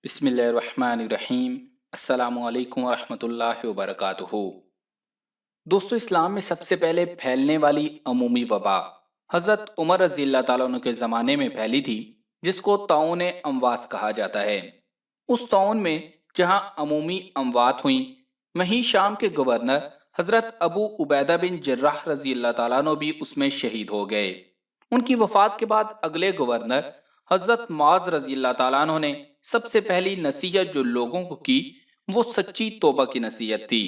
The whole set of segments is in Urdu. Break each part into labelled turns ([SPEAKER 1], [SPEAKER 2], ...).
[SPEAKER 1] بسم اللہ الرحمن الرحیم۔ السلام علیکم ورحمۃ اللہ وبرکاتہ۔ دوستو، اسلام میں سب سے پہلے پھیلنے والی عمومی وبا حضرت عمر رضی اللہ تعالیٰ عنہ کے زمانے میں پھیلی تھی، جس کو طاعون امواس کہا جاتا ہے۔ اس طاعون میں جہاں عمومی اموات ہوئیں، وہیں شام کے گورنر حضرت ابو عبیدہ بن جراح رضی اللہ تعالیٰ عنہ بھی اس میں شہید ہو گئے۔ ان کی وفات کے بعد اگلے گورنر حضرت معاذ رضی اللہ تعالیٰ عنہ نے سب سے پہلی نصیحت جو لوگوں کو کی وہ سچی توبہ کی نصیحت تھی۔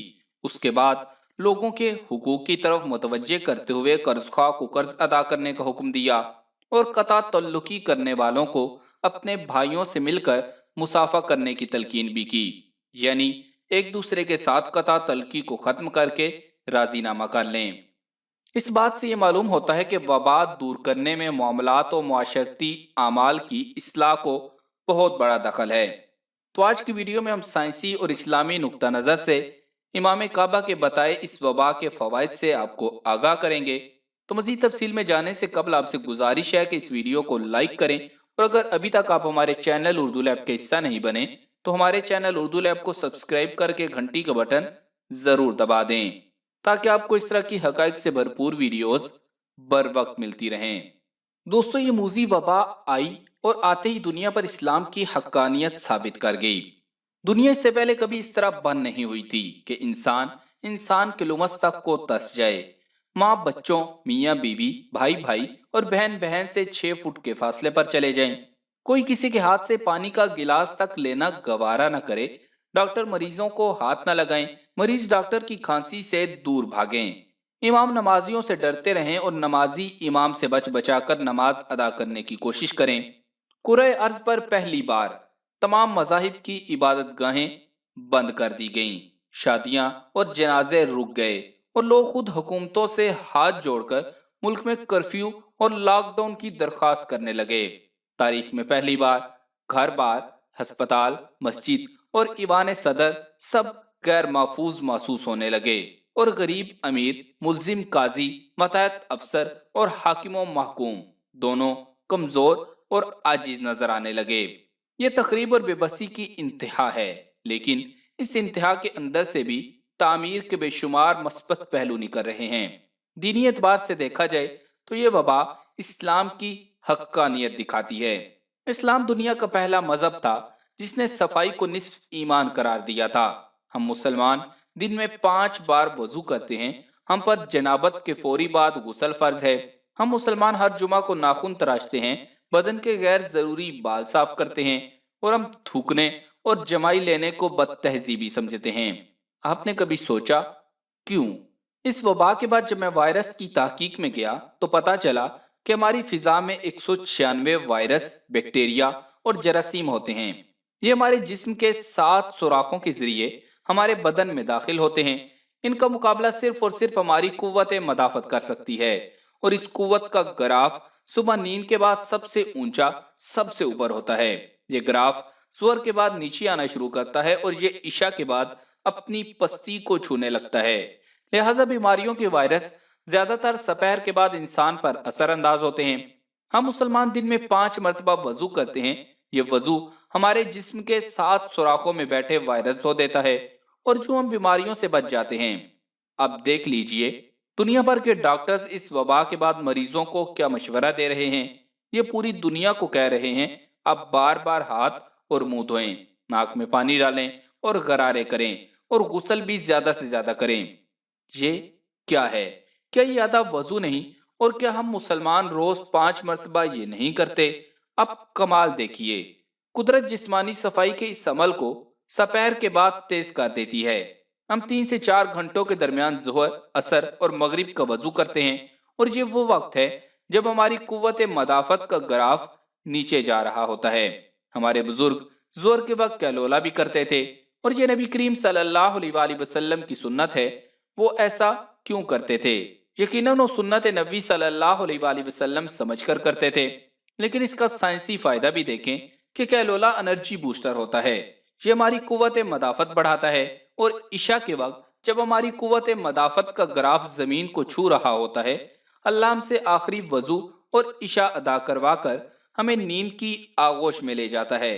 [SPEAKER 1] اس کے بعد لوگوں کے حقوق کی طرف متوجہ کرتے ہوئے قرض خواہ کو قرض ادا کرنے کا حکم دیا اور قطع تعلقی کرنے والوں کو اپنے بھائیوں سے مل کر مصافحہ کرنے کی تلقین بھی کی، یعنی ایک دوسرے کے ساتھ قطع تعلقی کو ختم کر کے راضی نامہ کر لیں۔ اس بات سے یہ معلوم ہوتا ہے کہ وبا دور کرنے میں معاملات و معاشرتی اعمال کی اصلاح کو بہت بڑا دخل ہے۔ تو آج کی ویڈیو میں ہم سائنسی اور اسلامی نقطہ نظر سے امام کعبہ کے بتائے اس وبا کے فوائد سے آپ کو آگاہ کریں گے۔ تو مزید تفصیل میں جانے سے قبل آپ سے گزارش ہے کہ اس ویڈیو کو لائک کریں، اور اگر ابھی تک آپ ہمارے چینل اردو لیب کا حصہ نہیں بنے تو ہمارے چینل اردو لیب کو سبسکرائب کر کے گھنٹی کا بٹن ضرور دبا دیں، تاکہ آپ کو اس طرح کی حقائق سے بھرپور ویڈیوز بر وقت ملتی رہیں۔ دوستو، یہ موذی وبا آئی اور آتے ہی دنیا پر اسلام کی حقانیت ثابت کر گئی۔ دنیا اس سے پہلے کبھی اس طرح بند نہیں ہوئی تھی کہ انسان کے لمس تک کو تس جائے، ماں بچوں، میاں بیوی، بھائی بھائی اور بہن بہن سے 6 فٹ کے فاصلے پر چلے جائیں، کوئی کسی کے ہاتھ سے پانی کا گلاس تک لینا گوارا نہ کرے، ڈاکٹر مریضوں کو ہاتھ نہ لگائیں، مریض ڈاکٹر کی کھانسی سے دور بھاگیں، امام نمازیوں سے ڈرتے رہیں اور نمازی امام سے بچا کر نماز ادا کرنے کی کوشش کریں۔ کرۂ ارض پر پہلی بار تمام مذاہب کی عبادت گاہیں بند کر دی گئیں، شادیاں اور جنازے رک گئے اور لوگ خود حکومتوں سے ہاتھ جوڑ کر ملک میں کرفیو اور لاک ڈاؤن کی درخواست کرنے لگے۔ تاریخ میں پہلی بار گھر بار، ہسپتال، مسجد اور ایوان صدر سب غیر محفوظ محسوس ہونے لگے، اور غریب امیر، ملزم قاضی، متحد افسر اور حاکم و محکوم دونوں کمزور اور عاجز نظر آنے لگے۔ یہ تخریب اور بے بسی کی انتہا ہے، لیکن اس انتہا کے اندر سے بھی تعمیر کے بے شمار مثبت پہلو نکل رہے ہیں۔ دینی اعتبار سے دیکھا جائے تو یہ وبا اسلام کی حقانیت دکھاتی ہے۔ اسلام دنیا کا پہلا مذہب تھا جس نے صفائی کو نصف ایمان قرار دیا تھا۔ ہم مسلمان دن میں 5 بار وضو کرتے ہیں، ہم پر جنابت کے فوری بعد غسل فرض ہے، ہم مسلمان ہر جمعہ کو ناخن تراشتے ہیں، بدن کے غیر ضروری بال صاف کرتے ہیں، اور ہم تھوکنے اور جمائی لینے کو بد تہذیبی سمجھتے ہیں۔ آپ نے کبھی سوچا کیوں؟ اس وبا کے بعد جب میں وائرس کی تحقیق میں گیا تو پتا چلا کہ ہماری فضا میں 196 وائرس، بیکٹیریا اور جراثیم ہوتے ہیں۔ یہ ہمارے جسم کے 7 سوراخوں کے ذریعے ہمارے بدن میں داخل ہوتے ہیں۔ ان کا مقابلہ صرف اور صرف ہماری قوت مدافعت کر سکتی ہے، اور اس قوت کا گراف صبح نیند کے بعد سب سے اونچا، سب سے اوپر ہوتا ہے۔ یہ گراف ظہر کے بعد نیچے آنا شروع کرتا ہے اور یہ عشاء کے بعد اپنی پستی کو چھونے لگتا ہے۔ لہٰذا بیماریوں کے وائرس زیادہ تر سپہر کے بعد انسان پر اثر انداز ہوتے ہیں۔ ہم مسلمان دن میں 5 مرتبہ وضو کرتے ہیں۔ یہ وضو ہمارے جسم کے 7 سوراخوں میں بیٹھے وائرس دھو دیتا ہے، اور جو ہم بیماریوں سے بچ جاتے ہیں۔ اب دیکھ لیجئے دنیا بھر کے ڈاکٹرز اس وبا کے بعد مریضوں کو کیا مشورہ دے رہے ہیں۔ یہ پوری دنیا کو کہہ رہے ہیں اب بار بار ہاتھ اور منہ دھوئیں، ناک میں پانی ڈالیں اور غرارے کریں، اور غسل بھی زیادہ سے زیادہ کریں۔ یہ کیا ہے؟ کیا یہ آدھا وضو نہیں؟ اور کیا ہم مسلمان روز 5 مرتبہ یہ نہیں کرتے؟ اب کمال دیکھیے، قدرت جسمانی صفائی کے اس عمل کو سپہر کے بعد تیز کر دیتی ہے۔ ہم 3 سے 4 گھنٹوں کے درمیان ظہر، عصر اور مغرب کا وضو کرتے ہیں، اور یہ وہ وقت ہے جب ہماری قوت مدافعت کا گراف نیچے جا رہا ہوتا ہے۔ ہمارے بزرگ ظہر کے وقت کیلولا بھی کرتے تھے، اور یہ نبی کریم صلی اللہ علیہ وآلہ وسلم کی سنت ہے۔ وہ ایسا کیوں کرتے تھے؟ یقیناً وہ سنت نبی صلی اللہ علیہ وآلہ وسلم سمجھ کر کرتے تھے، لیکن اس کا سائنسی فائدہ بھی دیکھیں کہ کیلولا انرجی بوسٹر ہوتا ہے۔ یہ ہماری قوت مدافعت بڑھاتا ہے، اور عشاء کے وقت جب ہماری قوت مدافعت کا گراف زمین کو چھو رہا ہوتا ہے، اللہ ہم سے آخری وضو اور عشاء ادا کروا کر ہمیں نیند کی آغوش میں لے جاتا ہے،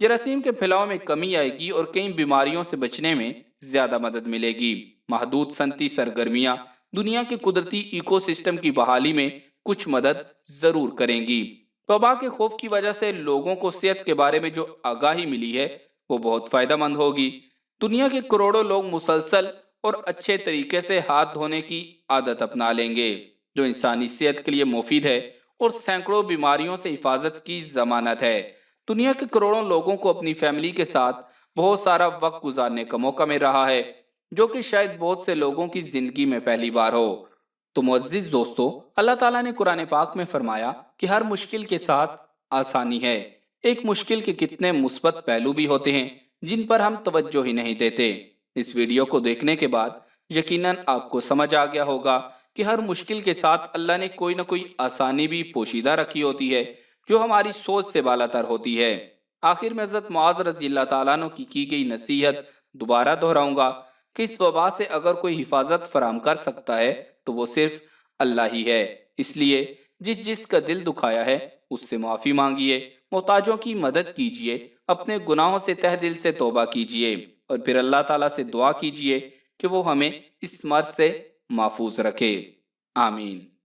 [SPEAKER 1] جراثیم کے پھیلاؤ میں کمی آئے گی اور کئی بیماریوں سے بچنے میں زیادہ مدد ملے گی۔ محدود صنعتی سرگرمیاں دنیا کے قدرتی ایکو سسٹم کی بحالی میں کچھ مدد ضرور کریں گی۔ وبا کے خوف کی وجہ سے لوگوں کو صحت کے بارے میں جو آگاہی ملی ہے وہ بہت فائدہ مند ہوگی۔ دنیا کے کروڑوں لوگ مسلسل اور اچھے طریقے سے ہاتھ دھونے کی عادت اپنا لیں گے، جو انسانی صحت کے لیے مفید ہے اور سینکڑوں بیماریوں سے حفاظت کی ضمانت ہے۔ دنیا کے کروڑوں لوگوں کو اپنی فیملی کے ساتھ بہت سارا وقت گزارنے کا موقع مل رہا ہے، جو کہ شاید بہت سے لوگوں کی زندگی میں پہلی بار ہو۔ تو معزز دوستو، اللہ تعالیٰ نے قرآن پاک میں فرمایا کہ ہر مشکل کے ساتھ آسانی ہے۔ ایک مشکل کے کتنے مثبت پہلو بھی ہوتے ہیں جن پر ہم توجہ ہی نہیں دیتے۔ اس ویڈیو کو دیکھنے کے بعد یقیناً آپ کو سمجھ آ گیا ہوگا کہ ہر مشکل کے ساتھ اللہ نے کوئی نہ کوئی آسانی بھی پوشیدہ رکھی ہوتی ہے، جو ہماری سوچ سے بالاتر ہوتی ہے۔ آخر میں حضرت معاذ رضی اللہ تعالیٰ عنہ کی گئی نصیحت دوبارہ دہراؤں گا کہ اس وبا سے اگر کوئی حفاظت فراہم کر سکتا ہے تو وہ صرف اللہ ہی ہے۔ اس لیے جس کا دل دکھایا ہے اس سے معافی مانگیے، محتاجوں کی مدد کیجیے، اپنے گناہوں سے تہ دل سے توبہ کیجیے اور پھر اللہ تعالیٰ سے دعا کیجیے کہ وہ ہمیں اس مرض سے محفوظ رکھے۔ آمین۔